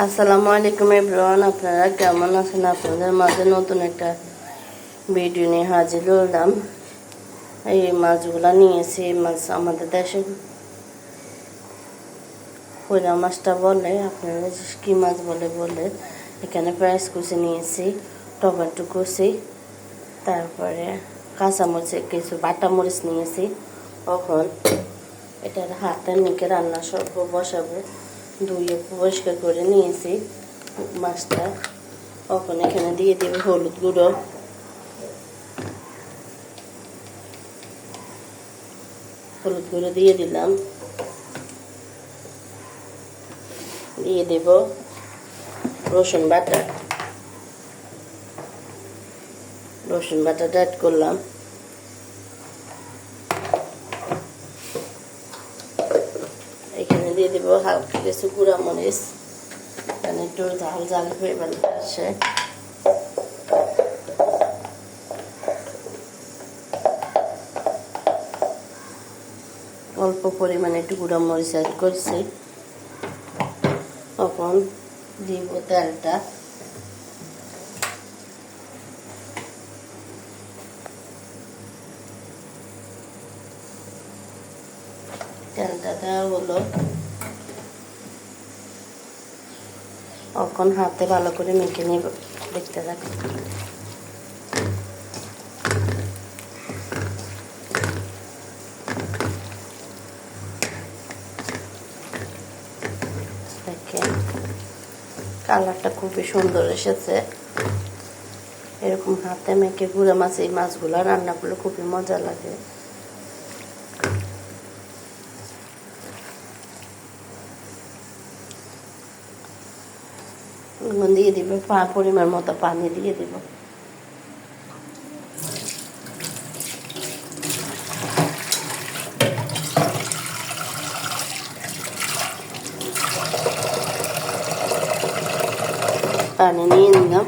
আসসালামু আলাইকুম এভরিওয়ান, আপনারা কেমন আছেন? আপনাদের মাঝে নতুন একটা ভিডিও নিয়ে হাজির হলাম। এই মাছগুলা নিয়েছি। এই মাছ আমাদের দেশে কইরা মাছটা বলে, আপনারা কি মাছ বলে। এখানে পেঁয়াজ কুচি নিয়েছি, টমেটো কুচি, তারপরে কাঁচামরিচ, কিছু বাটা মরিচ নিয়েছি। এখন এটার হাতে মেখে রান্না সব বসাবো। ধুয়ে পরিষ্কার করে নিয়েছি মাছটা। এখন এখানে দিয়ে দেব হলুদ গুঁড়ো দিয়ে দিলাম। দিয়ে দেব রসুন বাটাটা অ্যাড করলাম। এখানে দিয়ে দেব হালকা কিছু গুঁড়া মরিচ, এখানে একটু ঝাল হয়ে আসে। অল্প পরিমাণে একটু গুঁড়া মরিচ অ্যাড করছি। তখন দিব তেলটা। তেলটা দেওয়া হলো। এখন হাতে ভালো করে মেখে নিব। দেখতে থাকুন। দেখেন কালারটা খুবই সুন্দর এসেছে। এরকম হাতে মেখে গুঁড়া মাছ, এই মাছগুলো রান্না করলে খুবই মজা লাগে। দিয়ে দিব পরিমাণ মতো পানি দিয়ে দিব। পানি নিয়ে নিলাম,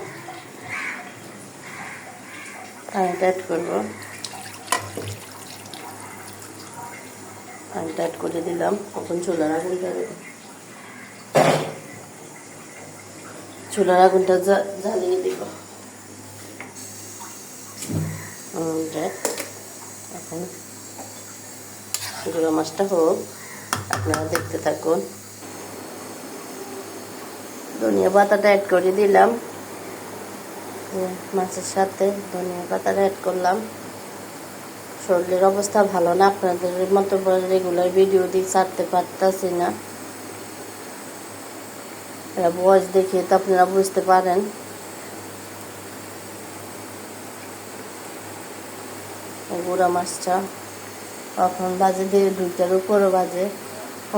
পানিটা অ্যাড করবো। পানিটা অ্যাড করে দিলাম। এখন চুলার আগুনটা জ্বালিয়ে দিব। এখন গুঁড়ো মাছটা হোক, আপনারা দেখতে থাকুন। ধনিয়া পাতাটা অ্যাড করে দিলাম। মাছের সাথে ধনিয়া পাতাটা অ্যাড করলাম। শরীরের অবস্থা ভালো না, আপনাদের মতো রেগুলার ভিডিও দিয়ে ছাড়তে পারতেছি না। বয়স দেখিয়ে তো আপনারা বুঝতে পারেন। গুঁড়া মাছটা এখন বাজে 2টার উপরও বাজে।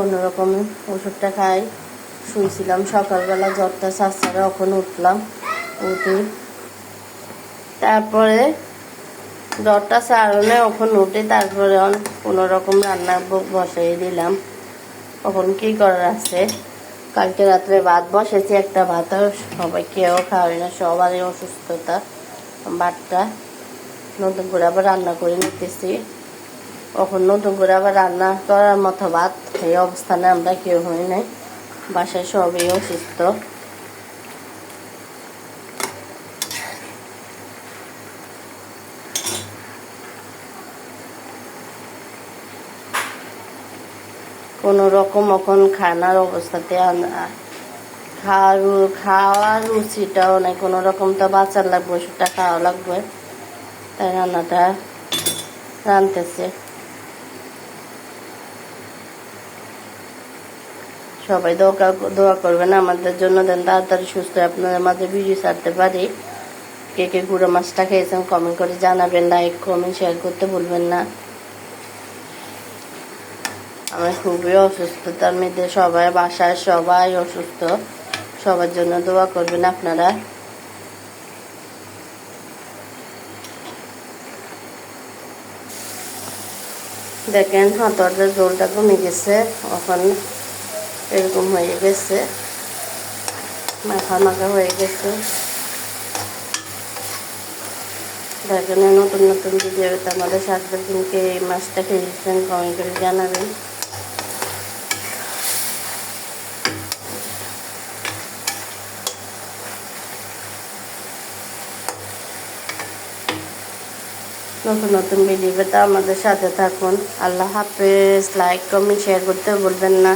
অন্যরকম ওষুধটা খাই, শুয়েছিলাম সকালবেলা, জ্বরটা ছাড়ছে, এখন উঠলাম। উঠি তারপরে জ্বরটা ছাড়লে এখন উঠে তারপরে কোনো রকম রান্না বসাই দিলাম। এখন কি করার আছে, কালকে রাত্রে ভাত বসেছি, একটা ভাত আর সবাই কেউ খাওয়াই না, সবারই অসুস্থতা। ভাতটা নতুন করে আবার রান্না করে নিতেছি। এখন নতুন করে আবার রান্না করার মতো ভাত, এই অবস্থানে আমরা কেউ হই নাই, বাসায় সবই অসুস্থ। কোনো রকম এখন খানার অবস্থাতে খাওয়ার রুচিটাও নাই। কোনো রকম তো বাঁচার লাগবে, ওষুধটা খাওয়া লাগবে, তাই রান্নাটা রাঁধতেছে। সবাই দোয়া করবেন আমাদের জন্য, দেন তাড়াতাড়ি সুস্থ আপনাদের মাঝে ভিডিও ছাড়তে পারি। কে কে গুঁড়ো মাছটা খেয়েছেন কমেন্ট করে জানাবেন। লাইক কমেন্ট শেয়ার করতে ভুলবেন না। আমি খুবই অসুস্থতার মধ্যে, সবাই বাসায় সবাই অসুস্থ, সবার জন্য দোয়া করবেন আপনারা। দেখেন হাতটার জলটা কমে গেছে, এখন এরকম হয়ে গেছে, মাখা হয়ে গেছে। দেখেন নতুন ভিডিওতে আমাদের সাথে দিনকে এই মাছটা খেয়েছেন কমেন্ট করে জানাবেন। নতুন নতুন ভিডিও পেতে আমাদের সাথে থাকুন। আল্লাহ হাফেজ। লাইক কমেন্ট শেয়ার করতে ভুলবেন না।